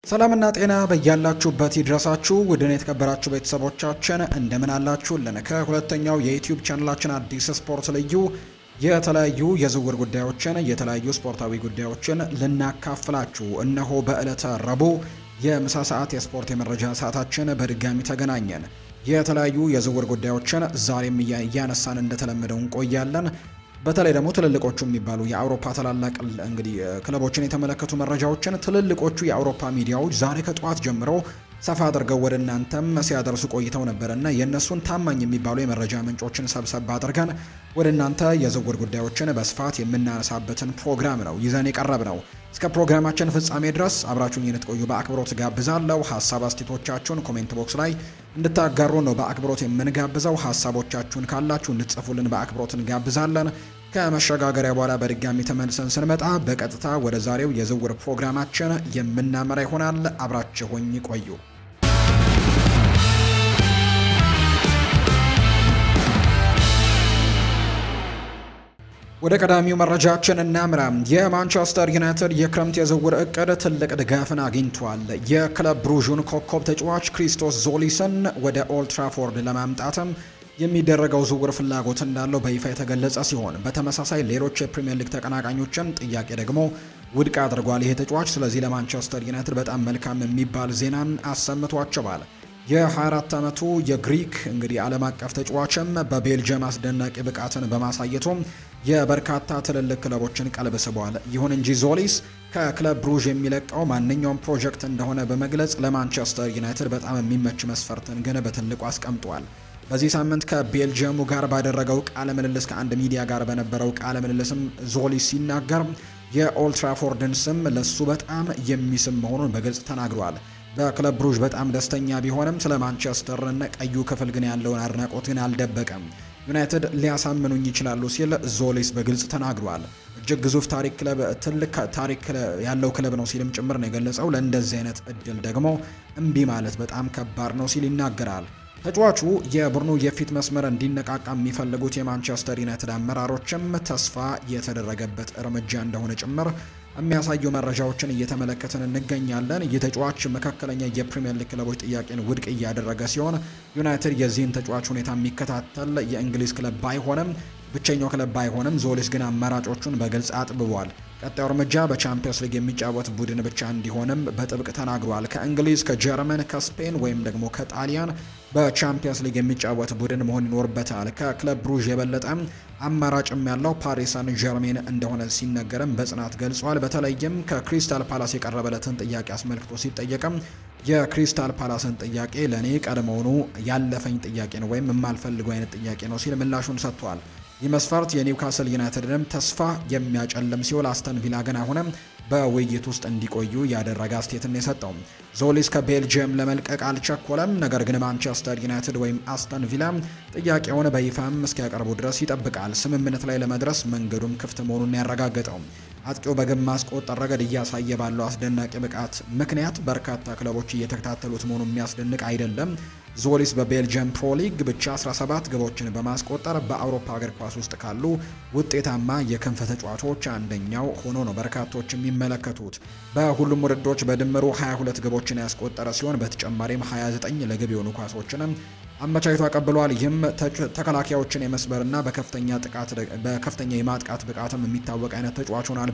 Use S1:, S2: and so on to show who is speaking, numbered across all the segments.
S1: ሰላምና ጤና በያላችሁበት ይድረሳችሁ። ውድን የተከበራችሁ ቤተሰቦቻችን እንደምን አላችሁልን? ከሁለተኛው የዩቲዩብ ቻናላችን አዲስ ስፖርት ልዩ የተለያዩ የዝውውር ጉዳዮችን የተለያዩ ስፖርታዊ ጉዳዮችን ልናካፍላችሁ እነሆ በዕለተ ረቡዕ የምሳ ሰዓት የስፖርት የመረጃ ሰዓታችን በድጋሚ ተገናኘን። የተለያዩ የዝውውር ጉዳዮችን ዛሬም እያነሳን እንደተለመደው እንቆያለን። በተለይ ደግሞ ትልልቆቹ የሚባሉ የአውሮፓ ታላላቅ እንግዲህ ክለቦችን የተመለከቱ መረጃዎችን ትልልቆቹ የአውሮፓ ሚዲያዎች ዛሬ ከጠዋት ጀምሮ ሰፋ አድርገው ወደ እናንተም ሲያደርሱ ቆይተው ነበርና የእነሱን ታማኝ የሚባሉ የመረጃ ምንጮችን ሰብሰብ አድርገን ወደ እናንተ የዝውውር ጉዳዮችን በስፋት የምናነሳበትን ፕሮግራም ነው ይዘን የቀረብ ነው። እስከ ፕሮግራማችን ፍጻሜ ድረስ አብራችሁን እንድትቆዩ በአክብሮት ጋብዛለሁ። ሀሳብ አስተያየቶቻችሁን ኮሜንት ቦክስ ላይ እንድታጋሩ ነው በአክብሮት የምንጋብዘው። ሀሳቦቻችሁን ካላችሁ እንድትጽፉልን በአክብሮት እንጋብዛለን። ከመሸጋገሪያ በኋላ በድጋሚ ተመልሰን ስንመጣ በቀጥታ ወደ ዛሬው የዝውውር ፕሮግራማችን የምናመራ ይሆናል። አብራችሁኝ ቆዩ። ወደ ቀዳሚው መረጃችን እናምራ። የማንቸስተር ዩናይትድ የክረምት የዝውውር እቅድ ትልቅ ድጋፍን አግኝቷል። የክለብ ብሩዥን ኮከብ ተጫዋች ክሪስቶስ ዞሊስን ወደ ኦልድ ትራፎርድ ለማምጣትም የሚደረገው ዝውውር ፍላጎት እንዳለው በይፋ የተገለጸ ሲሆን በተመሳሳይ ሌሎች የፕሪሚየር ሊግ ተቀናቃኞችን ጥያቄ ደግሞ ውድቅ አድርጓል ይሄ ተጫዋች። ስለዚህ ለማንቸስተር ዩናይትድ በጣም መልካም የሚባል ዜናን አሰምቷቸዋል። የ24 ዓመቱ የግሪክ እንግዲህ ዓለም አቀፍ ተጫዋችም በቤልጅየም አስደናቂ ብቃትን በማሳየቱም የበርካታ ትልልቅ ክለቦችን ቀልብ ስቧል። ይሁን እንጂ ዞሊስ ከክለብ ብሩዥ የሚለቀው ማንኛውም ፕሮጀክት እንደሆነ በመግለጽ ለማንቸስተር ዩናይትድ በጣም የሚመች መስፈርትን ግን በትልቁ አስቀምጧል። በዚህ ሳምንት ከቤልጅየሙ ጋር ባደረገው ቃለ ምልልስ ከአንድ ሚዲያ ጋር በነበረው ቃለ ምልልስም ዞሊስ ሲናገር የኦልድ ትራፎርድን ስም ለሱ በጣም የሚስም መሆኑን በግልጽ ተናግሯል። በክለብ ብሩዥ በጣም ደስተኛ ቢሆንም ስለ ማንቸስተርና ቀዩ ክፍል ግን ያለውን አድናቆት ግን አልደበቀም። ዩናይትድ ሊያሳምኑኝ ይችላሉ ሲል ዞሊስ በግልጽ ተናግሯል። እጅግ ግዙፍ ትልቅ ታሪክ ያለው ክለብ ነው ሲልም ጭምር ነው የገለጸው። ለእንደዚህ አይነት እድል ደግሞ እምቢ ማለት በጣም ከባድ ነው ሲል ይናገራል። ተጫዋቹ የቡድኑ የፊት መስመር እንዲነቃቃ የሚፈልጉት የማንቸስተር ዩናይትድ አመራሮችም ተስፋ የተደረገበት እርምጃ እንደሆነ ጭምር የሚያሳዩ መረጃዎችን እየተመለከትን እንገኛለን። ይህ ተጫዋች መካከለኛ የፕሪሚየር ሊግ ክለቦች ጥያቄን ውድቅ እያደረገ ሲሆን ዩናይትድ የዚህን ተጫዋች ሁኔታ የሚከታተል የእንግሊዝ ክለብ ባይሆንም ብቸኛው ክለብ ባይሆንም ዞሊስ ግን አማራጮቹን በግልጽ አጥብቧል። ቀጣዩ እርምጃ በቻምፒየንስ ሊግ የሚጫወት ቡድን ብቻ እንዲሆንም በጥብቅ ተናግሯል። ከእንግሊዝ፣ ከጀርመን፣ ከስፔን ወይም ደግሞ ከጣሊያን በቻምፒየንስ ሊግ የሚጫወት ቡድን መሆን ይኖርበታል። ከክለብ ብሩዥ የበለጠ አማራጭም ያለው ፓሪስ ሳን ዠርሜን እንደሆነ ሲነገርም በጽናት ገልጿል። በተለይም ከክሪስታል ፓላስ የቀረበለትን ጥያቄ አስመልክቶ ሲጠየቅም የክሪስታል ፓላስን ጥያቄ ለእኔ ቀድሞውኑ ያለፈኝ ጥያቄ ነው ወይም የማልፈልገው አይነት ጥያቄ ነው ሲል ምላሹን ሰጥቷል። ይህ መስፈርት የኒውካስል ዩናይትድንም ተስፋ የሚያጨልም ሲሆን አስተን ቪላ ግን አሁንም በውይይት ውስጥ እንዲቆዩ ያደረገ አስተያየትን የሰጠው ዞሊስ ከቤልጅየም ለመልቀቅ አልቸኮለም። ነገር ግን ማንቸስተር ዩናይትድ ወይም አስተን ቪላ ጥያቄውን በይፋም እስኪያቀርቡ ድረስ ይጠብቃል። ስምምነት ላይ ለመድረስ መንገዱም ክፍት መሆኑን ያረጋገጠው አጥቂው በግብ ማስቆጠር ረገድ እያሳየ ባለው አስደናቂ ብቃት ምክንያት በርካታ ክለቦች እየተከታተሉት መሆኑ የሚያስደንቅ አይደለም። ዞሊስ በቤልጅየም ፕሮ ሊግ ብቻ 17 ግቦችን በማስቆጠር በአውሮፓ እግር ኳስ ውስጥ ካሉ ውጤታማ የክንፍ ተጫዋቾች አንደኛው ሆኖ ነው በርካቶች የሚመለከቱት። በሁሉም ውድድሮች በድምሩ 22 ግቦችን ያስቆጠረ ሲሆን በተጨማሪም 29 ለግብ የሆኑ ኳሶችንም አመቻችቶ አቀብሏል። ይህም ተከላካዮችን የመስበርና በከፍተኛ የማጥቃት ብቃትም የሚታወቅ አይነት ተጫዋች ሆኗል።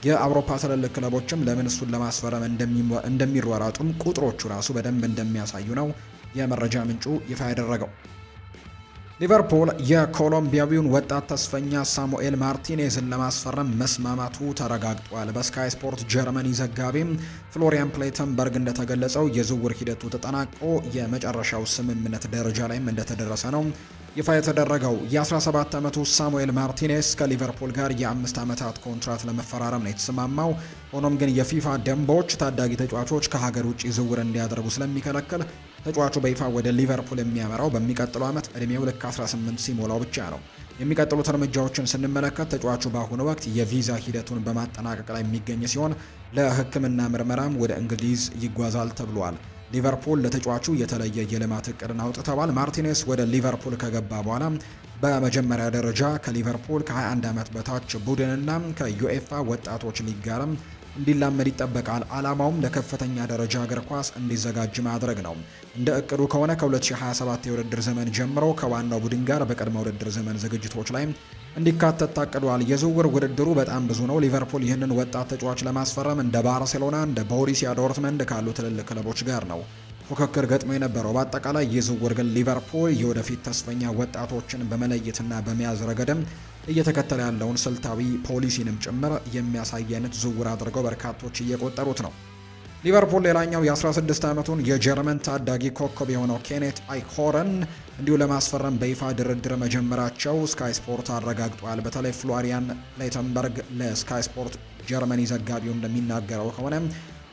S1: የአውሮፓ ትልልቅ ክለቦችም ለምን እሱን ለማስፈረም እንደሚሯሯጡም ቁጥሮቹ ራሱ በደንብ እንደሚያሳዩ ነው የመረጃ ምንጩ ይፋ ያደረገው። ሊቨርፑል የኮሎምቢያዊውን ወጣት ተስፈኛ ሳሙኤል ማርቲኔዝን ለማስፈረም መስማማቱ ተረጋግጧል። በስካይ ስፖርት ጀርመኒ ዘጋቢም ፍሎሪያን ፕሌተንበርግ እንደተገለጸው የዝውውር ሂደቱ ተጠናቆ የመጨረሻው ስምምነት ደረጃ ላይም እንደተደረሰ ነው ይፋ የተደረገው። የ17 ዓመቱ ሳሙኤል ማርቲኔዝ ከሊቨርፑል ጋር የ5 ዓመታት ኮንትራት ለመፈራረም ነው የተስማማው። ሆኖም ግን የፊፋ ደንቦች ታዳጊ ተጫዋቾች ከሀገር ውጭ ዝውውር እንዲያደርጉ ስለሚከለክል ተጫዋቹ በይፋ ወደ ሊቨርፑል የሚያመራው በሚቀጥለው ዓመት ዕድሜው ልክ 18 ሲሞላው ብቻ ነው። የሚቀጥሉት እርምጃዎችን ስንመለከት ተጫዋቹ በአሁኑ ወቅት የቪዛ ሂደቱን በማጠናቀቅ ላይ የሚገኝ ሲሆን ለሕክምና ምርመራም ወደ እንግሊዝ ይጓዛል ተብሏል። ሊቨርፑል ለተጫዋቹ የተለየ የልማት እቅድን አውጥተዋል። ማርቲኔስ ወደ ሊቨርፑል ከገባ በኋላ በመጀመሪያ ደረጃ ከሊቨርፑል ከ21 ዓመት በታች ቡድንና ከዩኤፋ ወጣቶች ሊግ ጋርም እንዲላመድ ይጠበቃል። ዓላማውም ለከፍተኛ ደረጃ እግር ኳስ እንዲዘጋጅ ማድረግ ነው። እንደ እቅዱ ከሆነ ከ2027 የውድድር ዘመን ጀምሮ ከዋናው ቡድን ጋር በቅድመ ውድድር ዘመን ዝግጅቶች ላይ እንዲካተት ታቅዷል። የዝውውር ውድድሩ በጣም ብዙ ነው። ሊቨርፑል ይህንን ወጣት ተጫዋች ለማስፈረም እንደ ባርሴሎና፣ እንደ ቦሩሲያ ዶርትመንድ ካሉ ትልልቅ ክለቦች ጋር ነው ፉክክር ገጥሞ የነበረው። በአጠቃላይ ይህ ዝውውር ግን ሊቨርፑል የወደፊት ተስፈኛ ወጣቶችን በመለየትና በመያዝ ረገድም እየተከተለ ያለውን ስልታዊ ፖሊሲንም ጭምር የሚያሳይ አይነት ዝውውር አድርገው በርካቶች እየቆጠሩት ነው። ሊቨርፑል ሌላኛው የ16 ዓመቱን የጀርመን ታዳጊ ኮከብ የሆነው ኬኔት አይኮረን እንዲሁ ለማስፈረም በይፋ ድርድር መጀመራቸው ስካይ ስፖርት አረጋግጧል። በተለይ ፍሎሪያን ሌተንበርግ ለስካይ ስፖርት ጀርመኒ ዘጋቢው እንደሚናገረው ከሆነ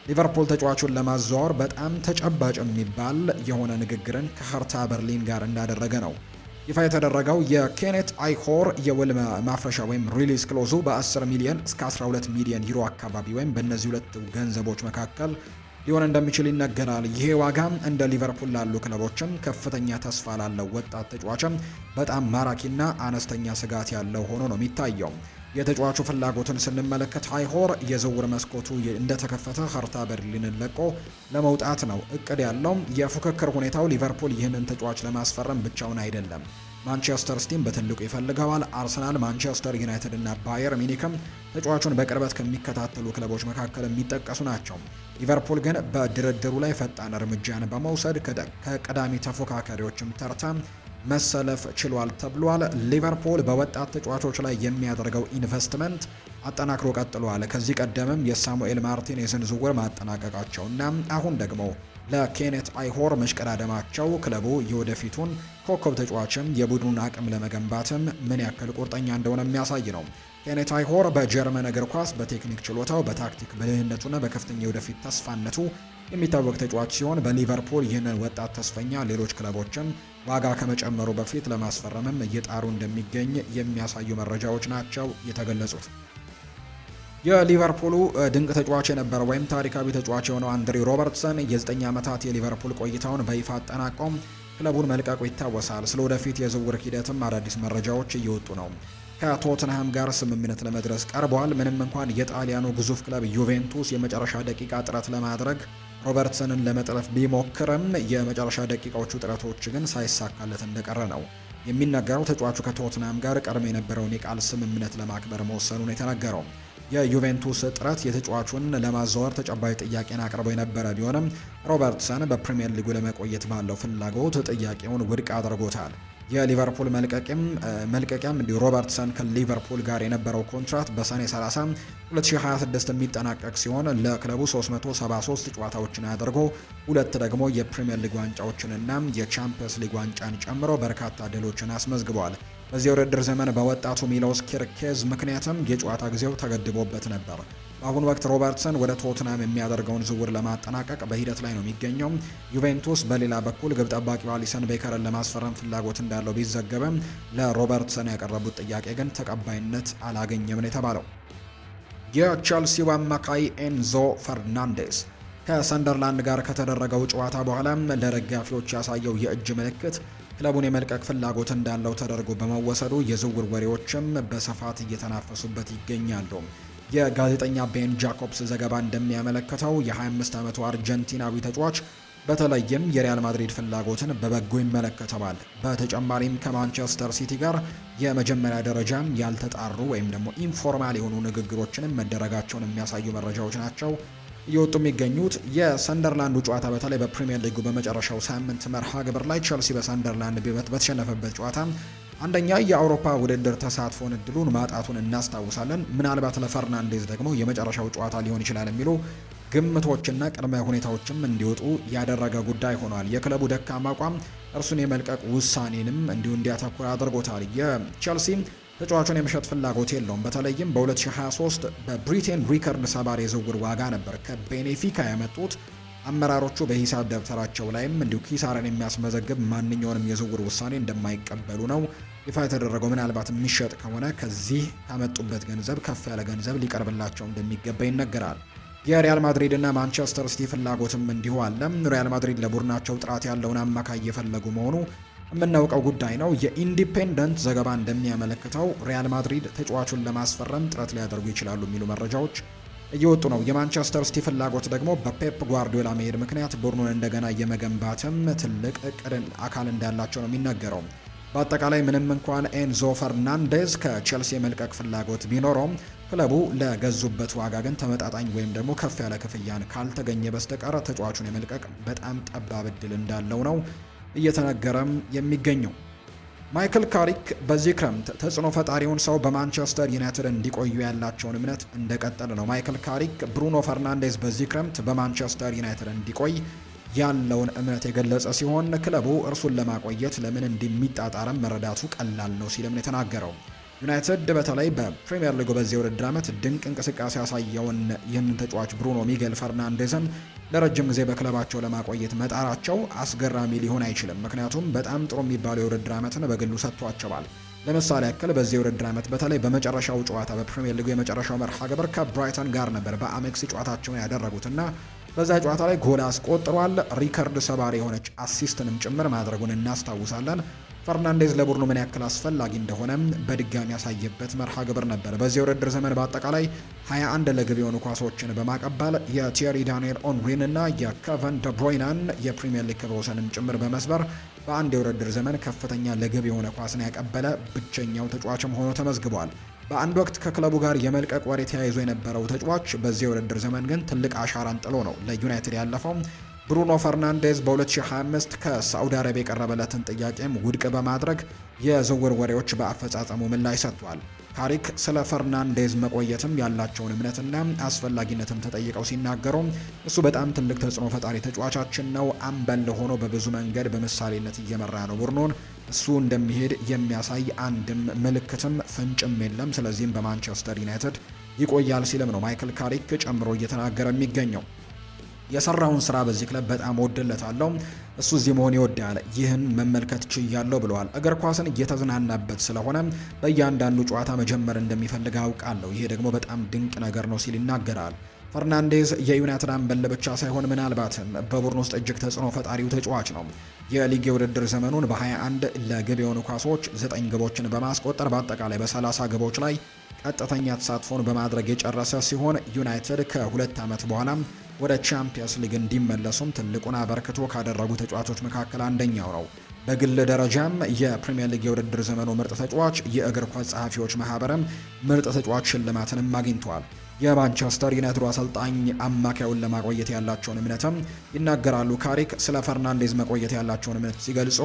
S1: ሊቨርፑል ተጫዋቹን ለማዘዋወር በጣም ተጨባጭ የሚባል የሆነ ንግግርን ከኸርታ በርሊን ጋር እንዳደረገ ነው ይፋ የተደረገው። የኬኔት አይኮር የውል ማፍረሻ ወይም ሪሊዝ ክሎዙ በ10 ሚሊዮን እስከ 12 ሚሊዮን ዩሮ አካባቢ ወይም በእነዚህ ሁለት ገንዘቦች መካከል ሊሆን እንደሚችል ይነገራል። ይሄ ዋጋም እንደ ሊቨርፑል ላሉ ክለቦችም ከፍተኛ ተስፋ ላለው ወጣት ተጫዋችም በጣም ማራኪና አነስተኛ ስጋት ያለው ሆኖ ነው የሚታየው። የተጫዋቹ ፍላጎትን ስንመለከት አይሆር የዝውውር መስኮቱ እንደተከፈተ ኸርታ በርሊንን ለቆ ለመውጣት ነው እቅድ ያለው። የፉክክር ሁኔታው ሊቨርፑል ይህንን ተጫዋች ለማስፈረም ብቻውን አይደለም። ማንቸስተር ሲቲም በትልቁ ይፈልገዋል። አርሰናል፣ ማንቸስተር ዩናይትድ እና ባየር ሚኒክም ተጫዋቹን በቅርበት ከሚከታተሉ ክለቦች መካከል የሚጠቀሱ ናቸው። ሊቨርፑል ግን በድርድሩ ላይ ፈጣን እርምጃን በመውሰድ ከቀዳሚ ተፎካካሪዎችም ተርታ መሰለፍ ችሏል ተብሏል። ሊቨርፑል በወጣት ተጫዋቾች ላይ የሚያደርገው ኢንቨስትመንት አጠናክሮ ቀጥሏል። ከዚህ ቀደምም የሳሙኤል ማርቲኔዝን ዝውውር ማጠናቀቃቸውና አሁን ደግሞ ለኬኔት አይሆር መሽቀዳደማቸው ክለቡ የወደፊቱን ኮከብ ተጫዋችም የቡድኑን አቅም ለመገንባትም ምን ያክል ቁርጠኛ እንደሆነ የሚያሳይ ነው። ኬኔት አይሆር በጀርመን እግር ኳስ በቴክኒክ ችሎታው፣ በታክቲክ ብልህነቱና በከፍተኛ የወደፊት ተስፋነቱ የሚታወቅ ተጫዋች ሲሆን በሊቨርፑል ይህንን ወጣት ተስፈኛ ሌሎች ክለቦችም ዋጋ ከመጨመሩ በፊት ለማስፈረምም እየጣሩ እንደሚገኝ የሚያሳዩ መረጃዎች ናቸው የተገለጹት። የሊቨርፑሉ ድንቅ ተጫዋች የነበረው ወይም ታሪካዊ ተጫዋች የሆነው አንድሪ ሮበርትሰን የ9 ዓመታት የሊቨርፑል ቆይታውን በይፋ አጠናቆም ክለቡን መልቀቁ ይታወሳል። ስለ ወደፊት የዝውውር ሂደትም አዳዲስ መረጃዎች እየወጡ ነው። ከቶትንሃም ጋር ስምምነት ለመድረስ ቀርቧል። ምንም እንኳን የጣሊያኑ ግዙፍ ክለብ ዩቬንቱስ የመጨረሻ ደቂቃ ጥረት ለማድረግ ሮበርትሰንን ለመጥለፍ ቢሞክርም የመጨረሻ ደቂቃዎቹ ጥረቶች ግን ሳይሳካለት እንደቀረ ነው የሚነገረው። ተጫዋቹ ከቶትንሃም ጋር ቀድሞ የነበረውን የቃል ስምምነት ለማክበር መወሰኑን የተነገረው የዩቬንቱስ ጥረት የተጫዋቹን ለማዛወር ተጨባጭ ጥያቄን አቅርቦ የነበረ ቢሆንም ሮበርትሰን በፕሪሚየር ሊጉ ለመቆየት ባለው ፍላጎት ጥያቄውን ውድቅ አድርጎታል። የሊቨርፑል መልቀቂያም እንዲሁ ሮበርትሰን ከሊቨርፑል ጋር የነበረው ኮንትራት በሰኔ 30 2026 የሚጠናቀቅ ሲሆን ለክለቡ 373 ጨዋታዎችን አድርጎ ሁለት ደግሞ የፕሪሚየር ሊግ ዋንጫዎችንና የቻምፒየንስ ሊግ ዋንጫን ጨምሮ በርካታ ድሎችን አስመዝግበዋል። በዚህ የውድድር ዘመን በወጣቱ ሚሎስ ኪርኬዝ ምክንያትም የጨዋታ ጊዜው ተገድቦበት ነበር። በአሁኑ ወቅት ሮበርትሰን ወደ ቶትናም የሚያደርገውን ዝውውር ለማጠናቀቅ በሂደት ላይ ነው የሚገኘው። ዩቬንቱስ በሌላ በኩል ግብ ጠባቂው አሊሰን ቤከርን ለማስፈረም ፍላጎት እንዳለው ቢዘገብም ለሮበርትሰን ያቀረቡት ጥያቄ ግን ተቀባይነት አላገኘም ነው የተባለው። የቼልሲው አማካይ ኤንዞ ፈርናንዴስ ከሰንደርላንድ ጋር ከተደረገው ጨዋታ በኋላ ለደጋፊዎች ያሳየው የእጅ ምልክት ክለቡን የመልቀቅ ፍላጎት እንዳለው ተደርጎ በመወሰዱ የዝውውር ወሬዎችም በስፋት እየተናፈሱበት ይገኛሉ። የጋዜጠኛ ቤን ጃኮብስ ዘገባ እንደሚያመለክተው የ25 ዓመቱ አርጀንቲናዊ ተጫዋች በተለይም የሪያል ማድሪድ ፍላጎትን በበጎ ይመለከተዋል። በተጨማሪም ከማንቸስተር ሲቲ ጋር የመጀመሪያ ደረጃም ያልተጣሩ ወይም ደግሞ ኢንፎርማል የሆኑ ንግግሮችንም መደረጋቸውን የሚያሳዩ መረጃዎች ናቸው እየወጡ የሚገኙት። የሰንደርላንዱ ጨዋታ በተለይ በፕሪሚየር ሊጉ በመጨረሻው ሳምንት መርሃ ግብር ላይ ቼልሲ በሰንደርላንድ በተሸነፈበት ጨዋታ አንደኛ የአውሮፓ ውድድር ተሳትፎን እድሉን ማጣቱን እናስታውሳለን። ምናልባት ለፈርናንዴዝ ደግሞ የመጨረሻው ጨዋታ ሊሆን ይችላል የሚሉ ግምቶችና ቅድመ ሁኔታዎችም እንዲወጡ ያደረገ ጉዳይ ሆኗል። የክለቡ ደካማ አቋም እርሱን የመልቀቅ ውሳኔንም እንዲሁ እንዲያተኩር አድርጎታል። የቼልሲ ተጫዋቹን የመሸጥ ፍላጎት የለውም። በተለይም በ2023 በብሪቴን ሪከርድ ሰባሪ የዝውውር ዋጋ ነበር ከቤኔፊካ ያመጡት። አመራሮቹ በሂሳብ ደብተራቸው ላይም እንዲሁ ኪሳራን የሚያስመዘግብ ማንኛውንም የዝውውር ውሳኔ እንደማይቀበሉ ነው ይፋ የተደረገው። ምናልባት የሚሸጥ ከሆነ ከዚህ ካመጡበት ገንዘብ ከፍ ያለ ገንዘብ ሊቀርብላቸው እንደሚገባ ይነገራል። የሪያል ማድሪድ እና ማንቸስተር ሲቲ ፍላጎትም እንዲሁ አለ። ሪያል ማድሪድ ለቡድናቸው ጥራት ያለውን አማካይ እየፈለጉ መሆኑ የምናውቀው ጉዳይ ነው። የኢንዲፔንደንት ዘገባ እንደሚያመለክተው ሪያል ማድሪድ ተጫዋቹን ለማስፈረም ጥረት ሊያደርጉ ይችላሉ የሚሉ መረጃዎች እየወጡ ነው። የማንቸስተር ሲቲ ፍላጎት ደግሞ በፔፕ ጓርዲዮላ መሄድ ምክንያት ቡድኑን እንደገና የመገንባትም ትልቅ እቅድ አካል እንዳላቸው ነው የሚነገረው። በአጠቃላይ ምንም እንኳን ኤንዞ ፈርናንዴዝ ከቼልሲ የመልቀቅ ፍላጎት ቢኖረውም ክለቡ ለገዙበት ዋጋ ግን ተመጣጣኝ ወይም ደግሞ ከፍ ያለ ክፍያን ካልተገኘ በስተቀር ተጫዋቹን የመልቀቅ በጣም ጠባብ እድል እንዳለው ነው እየተነገረም የሚገኘው። ማይክል ካሪክ በዚህ ክረምት ተጽዕኖ ፈጣሪውን ሰው በማንቸስተር ዩናይትድ እንዲቆዩ ያላቸውን እምነት እንደቀጠለ ነው። ማይክል ካሪክ ብሩኖ ፈርናንዴዝ በዚህ ክረምት በማንቸስተር ዩናይትድ እንዲቆይ ያለውን እምነት የገለጸ ሲሆን ክለቡ እርሱን ለማቆየት ለምን እንደሚጣጣረም መረዳቱ ቀላል ነው ሲልም ነው የተናገረው። ዩናይትድ በተለይ በፕሪሚየር ሊጉ በዚህ ውድድር ዓመት ድንቅ እንቅስቃሴ ያሳየውን ይህንን ተጫዋች ብሩኖ ሚጌል ፈርናንዴዝን ለረጅም ጊዜ በክለባቸው ለማቆየት መጣራቸው አስገራሚ ሊሆን አይችልም። ምክንያቱም በጣም ጥሩ የሚባለው የውድድር ዓመትን በግሉ ሰጥቷቸዋል። ለምሳሌ ያክል በዚህ የውድድር ዓመት በተለይ በመጨረሻው ጨዋታ በፕሪሚየር ሊጉ የመጨረሻው መርሃ ግብር ከብራይተን ጋር ነበር በአሜክስ ጨዋታቸውን ያደረጉትና በዛ ጨዋታ ላይ ጎል አስቆጥሯል። ሪከርድ ሰባሪ የሆነች አሲስትንም ጭምር ማድረጉን እናስታውሳለን። ፈርናንዴዝ ለቡድኑ ምን ያክል አስፈላጊ እንደሆነም በድጋሚ ያሳየበት መርሃ ግብር ነበር። በዚህ የውድድር ዘመን በአጠቃላይ 21 ለግብ የሆኑ ኳሶችን በማቀበል የቲየሪ ዳንኤል ኦንሪን እና የኬቨን ደብሮይናን የፕሪሚየር ሊግ ክብረ ወሰንን ጭምር በመስበር በአንድ የውድድር ዘመን ከፍተኛ ለግብ የሆነ ኳስን ያቀበለ ብቸኛው ተጫዋችም ሆኖ ተመዝግቧል። በአንድ ወቅት ከክለቡ ጋር የመልቀቅ ወሬ ተያይዞ የነበረው ተጫዋች በዚህ የውድድር ዘመን ግን ትልቅ አሻራን ጥሎ ነው ለዩናይትድ ያለፈው። ብሩኖ ፈርናንዴዝ በ2025 ከሳዑዲ አረቢያ የቀረበለትን ጥያቄም ውድቅ በማድረግ የዝውውር ወሬዎች በአፈጻጸሙ ምላሽ ሰጥቷል። ካሪክ ስለ ፈርናንዴዝ መቆየትም ያላቸውን እምነትና አስፈላጊነትም ተጠይቀው ሲናገሩ እሱ በጣም ትልቅ ተጽዕኖ ፈጣሪ ተጫዋቻችን ነው። አምበል ሆኖ በብዙ መንገድ በምሳሌነት እየመራ ነው ቡድኑን። እሱ እንደሚሄድ የሚያሳይ አንድም ምልክትም ፍንጭም የለም። ስለዚህም በማንቸስተር ዩናይትድ ይቆያል ሲልም ነው ማይክል ካሪክ ጨምሮ እየተናገረ የሚገኘው። የሰራውን ስራ በዚህ ክለብ በጣም ወድለታለሁ። እሱ እዚህ መሆን ይወዳል። ይህን መመልከት ችያለሁ ብለዋል። እግር ኳስን እየተዝናናበት ስለሆነ በእያንዳንዱ ጨዋታ መጀመር እንደሚፈልግ አውቃለሁ። ይሄ ደግሞ በጣም ድንቅ ነገር ነው ሲል ይናገራል። ፈርናንዴዝ የዩናይትድ አምበል ብቻ ሳይሆን ምናልባትም በቡድን ውስጥ እጅግ ተጽዕኖ ፈጣሪው ተጫዋች ነው። የሊግ የውድድር ዘመኑን በ21 ለግብ የሆኑ ኳሶች 9 ግቦችን በማስቆጠር በአጠቃላይ በ30 ግቦች ላይ ቀጥተኛ ተሳትፎን በማድረግ የጨረሰ ሲሆን ዩናይትድ ከ2 ዓመት በኋላ ወደ ቻምፒየንስ ሊግ እንዲመለሱም ትልቁን አበርክቶ ካደረጉ ተጫዋቾች መካከል አንደኛው ነው። በግል ደረጃም የፕሪሚየር ሊግ የውድድር ዘመኑ ምርጥ ተጫዋች፣ የእግር ኳስ ጸሐፊዎች ማህበርም ምርጥ ተጫዋች ሽልማትንም አግኝተዋል። የማንቸስተር ዩናይትድ አሰልጣኝ አማካዩን ለማቆየት ያላቸውን እምነትም ይናገራሉ። ካሪክ ስለ ፈርናንዴዝ መቆየት ያላቸውን እምነት ሲገልጹ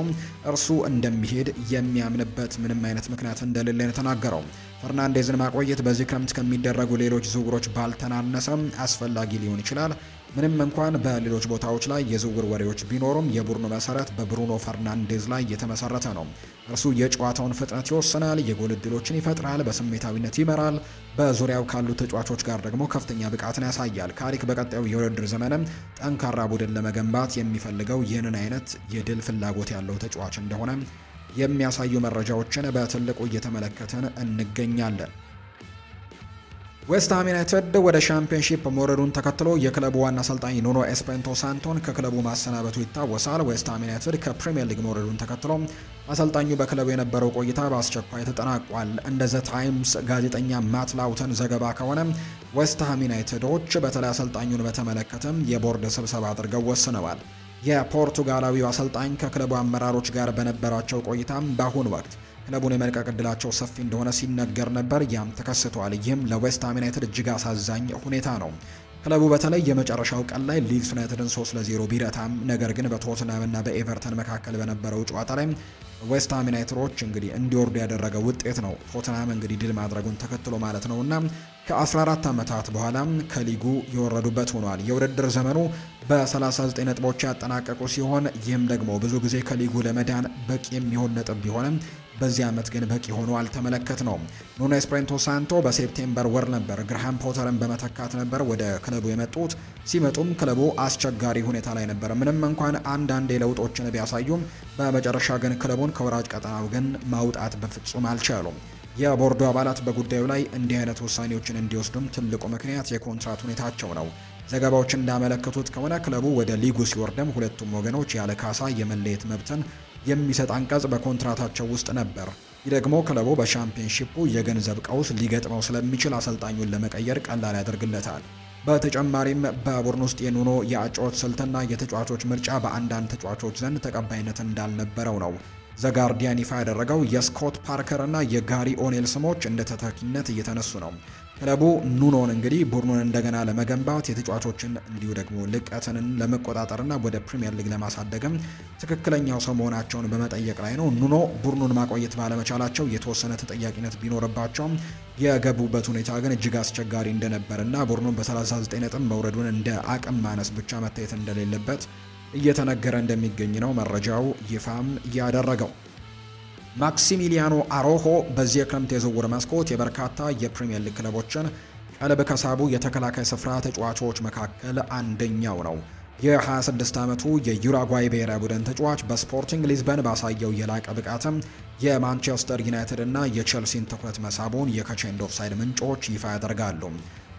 S1: እርሱ እንደሚሄድ የሚያምንበት ምንም አይነት ምክንያት እንደሌለ ነው የተናገረው። ፈርናንዴዝን ማቆየት በዚህ ክረምት ከሚደረጉ ሌሎች ዝውውሮች ባልተናነሰም አስፈላጊ ሊሆን ይችላል። ምንም እንኳን በሌሎች ቦታዎች ላይ የዝውውር ወሬዎች ቢኖሩም የቡድኑ መሰረት በብሩኖ ፈርናንዴዝ ላይ የተመሰረተ ነው። እርሱ የጨዋታውን ፍጥነት ይወስናል፣ የጎል ዕድሎችን ይፈጥራል፣ በስሜታዊነት ይመራል፣ በዙሪያው ካሉ ተጫዋቾች ጋር ደግሞ ከፍተኛ ብቃትን ያሳያል። ካሪክ በቀጣዩ የውድድር ዘመንም ጠንካራ ቡድን ለመገንባት የሚፈልገው ይህንን አይነት የድል ፍላጎት ያለው ተጫዋች እንደሆነ የሚያሳዩ መረጃዎችን በትልቁ እየተመለከትን እንገኛለን። ዌስትሃም ዩናይትድ ወደ ሻምፒዮንሺፕ መውረዱን ተከትሎ የክለቡ ዋና አሰልጣኝ ኑኖ ኤስፕሬንቶ ሳንቶን ከክለቡ ማሰናበቱ ይታወሳል። ዌስትሃም ዩናይትድ ከፕሪሚየር ሊግ መውረዱን ተከትሎ አሰልጣኙ በክለቡ የነበረው ቆይታ በአስቸኳይ ተጠናቋል። እንደ ዘ ታይምስ ጋዜጠኛ ማት ላውተን ዘገባ ከሆነ ዌስትሃም ዩናይትዶች በተለይ አሰልጣኙን በተመለከተም የቦርድ ስብሰባ አድርገው ወስነዋል። የፖርቱጋላዊው አሰልጣኝ ከክለቡ አመራሮች ጋር በነበራቸው ቆይታም በአሁኑ ወቅት ክለቡን የመልቀቅ ዕድላቸው ሰፊ እንደሆነ ሲነገር ነበር። ያም ተከስቷል። ይህም ለዌስትሃም ዩናይትድ እጅግ አሳዛኝ ሁኔታ ነው። ክለቡ በተለይ የመጨረሻው ቀን ላይ ሊድስ ዩናይትድን 3-0 ቢረታም ነገር ግን በቶትናም እና በኤቨርተን መካከል በነበረው ጨዋታ ላይ ዌስትሃም ዩናይትዶች እንግዲህ እንዲወርዱ ያደረገው ውጤት ነው። ቶትናም እንግዲህ ድል ማድረጉን ተከትሎ ማለት ነውና ከ14 ዓመታት በኋላ ከሊጉ የወረዱበት ሆኗል። የውድድር ዘመኑ በ39 ነጥቦች ያጠናቀቁ ሲሆን ይህም ደግሞ ብዙ ጊዜ ከሊጉ ለመዳን በቂ የሚሆን ነጥብ ቢሆንም በዚህ ዓመት ግን በቂ ሆኖ አልተመለከት ነው። ኑኖ ኤስፕሬንቶ ሳንቶ በሴፕቴምበር ወር ነበር ግርሃም ፖተርን በመተካት ነበር ወደ ክለቡ የመጡት። ሲመጡም ክለቡ አስቸጋሪ ሁኔታ ላይ ነበር። ምንም እንኳን አንዳንድ ለውጦችን ቢያሳዩም በመጨረሻ ግን ክለቡን ከወራጅ ቀጠናው ግን ማውጣት በፍጹም አልቻሉም። የቦርዱ አባላት በጉዳዩ ላይ እንዲህ አይነት ውሳኔዎችን እንዲወስዱም ትልቁ ምክንያት የኮንትራት ሁኔታቸው ነው። ዘገባዎች እንዳመለከቱት ከሆነ ክለቡ ወደ ሊጉ ሲወርድም ሁለቱም ወገኖች ያለ ካሳ የመለየት መብትን የሚሰጥ አንቀጽ በኮንትራታቸው ውስጥ ነበር። ይህ ደግሞ ክለቡ በሻምፒዮንሺፑ የገንዘብ ቀውስ ሊገጥመው ስለሚችል አሰልጣኙን ለመቀየር ቀላል ያደርግለታል። በተጨማሪም በቡድን ውስጥ የኑኖ የአጨዋወት ስልትና የተጫዋቾች ምርጫ በአንዳንድ ተጫዋቾች ዘንድ ተቀባይነት እንዳልነበረው ነው ዘጋርዲያን ይፋ ያደረገው። የስኮት ፓርከር እና የጋሪ ኦኔል ስሞች እንደ ተተኪነት እየተነሱ ነው። ክለቡ ኑኖን እንግዲህ ቡድኑን እንደገና ለመገንባት የተጫዋቾችን እንዲሁ ደግሞ ልቀትን ለመቆጣጠርና ወደ ፕሪሚየር ሊግ ለማሳደግም ትክክለኛው ሰው መሆናቸውን በመጠየቅ ላይ ነው። ኑኖ ቡድኑን ማቆየት ባለመቻላቸው የተወሰነ ተጠያቂነት ቢኖርባቸውም የገቡበት ሁኔታ ግን እጅግ አስቸጋሪ እንደነበርና ቡድኑን በ39 ነጥብ መውረዱን እንደ አቅም ማነስ ብቻ መታየት እንደሌለበት እየተነገረ እንደሚገኝ ነው መረጃው ይፋም ያደረገው። ማክሲሚሊያኖ አሮሆ በዚህ የክረምት የዝውውር መስኮት የበርካታ የፕሪሚየር ሊግ ክለቦችን ቀልብ ከሳቡ የተከላካይ ስፍራ ተጫዋቾች መካከል አንደኛው ነው። የ26 ዓመቱ የዩራጓይ ብሔራዊ ቡድን ተጫዋች በስፖርቲንግ ሊዝበን ባሳየው የላቀ ብቃትም የማንቸስተር ዩናይትድ እና የቼልሲን ትኩረት መሳቡን የከቼንድ ኦፍሳይድ ምንጮች ይፋ ያደርጋሉ።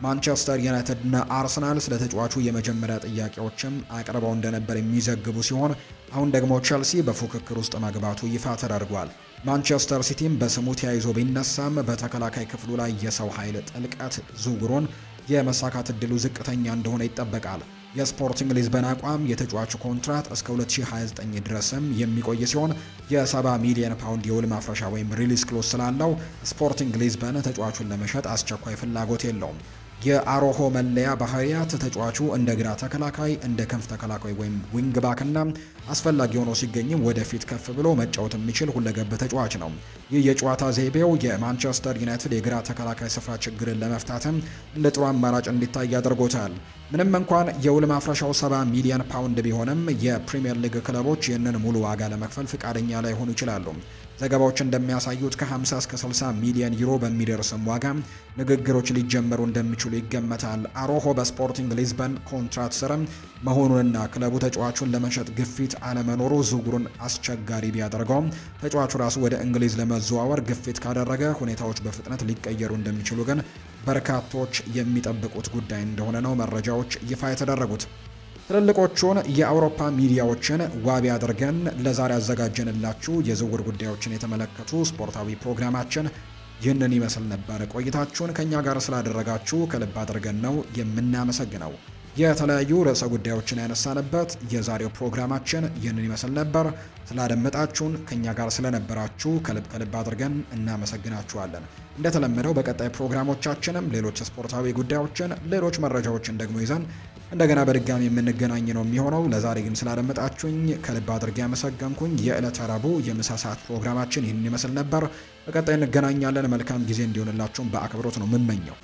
S1: ማንቸስተር ዩናይትድ እና አርሰናል ስለ ተጫዋቹ የመጀመሪያ ጥያቄዎችም አቅርበው እንደነበር የሚዘግቡ ሲሆን አሁን ደግሞ ቼልሲ በፉክክር ውስጥ መግባቱ ይፋ ተደርጓል። ማንቸስተር ሲቲም በስሙ ተያይዞ ቢነሳም በተከላካይ ክፍሉ ላይ የሰው ኃይል ጥልቀት ዝውውሩን የመሳካት እድሉ ዝቅተኛ እንደሆነ ይጠበቃል። የስፖርቲንግ ሊዝበን አቋም የተጫዋቹ ኮንትራት እስከ 2029 ድረስም የሚቆይ ሲሆን የ70 ሚሊዮን ፓውንድ የውል ማፍረሻ ወይም ሪሊስ ክሎዝ ስላለው ስፖርቲንግ ሊዝበን ተጫዋቹን ለመሸጥ አስቸኳይ ፍላጎት የለውም። የአሮሆ መለያ ባህሪያት ተጫዋቹ እንደ ግራ ተከላካይ፣ እንደ ክንፍ ተከላካይ ወይም ዊንግ ባክና አስፈላጊ ሆኖ ሲገኝም ወደፊት ከፍ ብሎ መጫወት የሚችል ሁለገብ ተጫዋች ነው። ይህ የጨዋታ ዘይቤው የማንቸስተር ዩናይትድ የግራ ተከላካይ ስፍራ ችግርን ለመፍታትም እንደ ጥሩ አማራጭ እንዲታይ አድርጎታል። ምንም እንኳን የውል ማፍረሻው 70 ሚሊዮን ፓውንድ ቢሆንም የፕሪሚየር ሊግ ክለቦች ይህንን ሙሉ ዋጋ ለመክፈል ፍቃደኛ ላይሆኑ ይችላሉ። ዘገባዎች እንደሚያሳዩት ከ50 እስከ 60 ሚሊዮን ዩሮ በሚደርስም ዋጋ ንግግሮች ሊጀመሩ እንደሚችሉ ይገመታል። አሮሆ በስፖርቲንግ ሊዝበን ኮንትራት ስርም መሆኑንና ክለቡ ተጫዋቹን ለመሸጥ ግፊት አለመኖሩ ዝውውሩን አስቸጋሪ ቢያደርገውም ተጫዋቹ ራሱ ወደ እንግሊዝ ለመዘዋወር ግፊት ካደረገ ሁኔታዎች በፍጥነት ሊቀየሩ እንደሚችሉ ግን በርካቶች የሚጠብቁት ጉዳይ እንደሆነ ነው መረጃዎች ይፋ የተደረጉት። ትልልቆቹን የአውሮፓ ሚዲያዎችን ዋቢ አድርገን ለዛሬ ያዘጋጀንላችሁ የዝውውር ጉዳዮችን የተመለከቱ ስፖርታዊ ፕሮግራማችን ይህንን ይመስል ነበር። ቆይታችሁን ከኛ ጋር ስላደረጋችሁ ከልብ አድርገን ነው የምናመሰግነው። የተለያዩ ርዕሰ ጉዳዮችን ያነሳንበት የዛሬው ፕሮግራማችን ይህንን ይመስል ነበር። ስላደመጣችሁን ከኛ ጋር ስለነበራችሁ ከልብ አድርገን እናመሰግናችኋለን። እንደተለመደው በቀጣይ ፕሮግራሞቻችንም ሌሎች ስፖርታዊ ጉዳዮችን፣ ሌሎች መረጃዎችን ደግሞ ይዘን እንደገና በድጋሚ የምንገናኝ ነው የሚሆነው። ለዛሬ ግን ስላደመጣችሁኝ ከልብ አድርጌ ያመሰገንኩኝ። የዕለተ ረቡዕ የምሳ ሰዓት ፕሮግራማችን ይህን ይመስል ነበር። በቀጣይ እንገናኛለን። መልካም ጊዜ እንዲሆንላችሁም በአክብሮት ነው የምመኘው።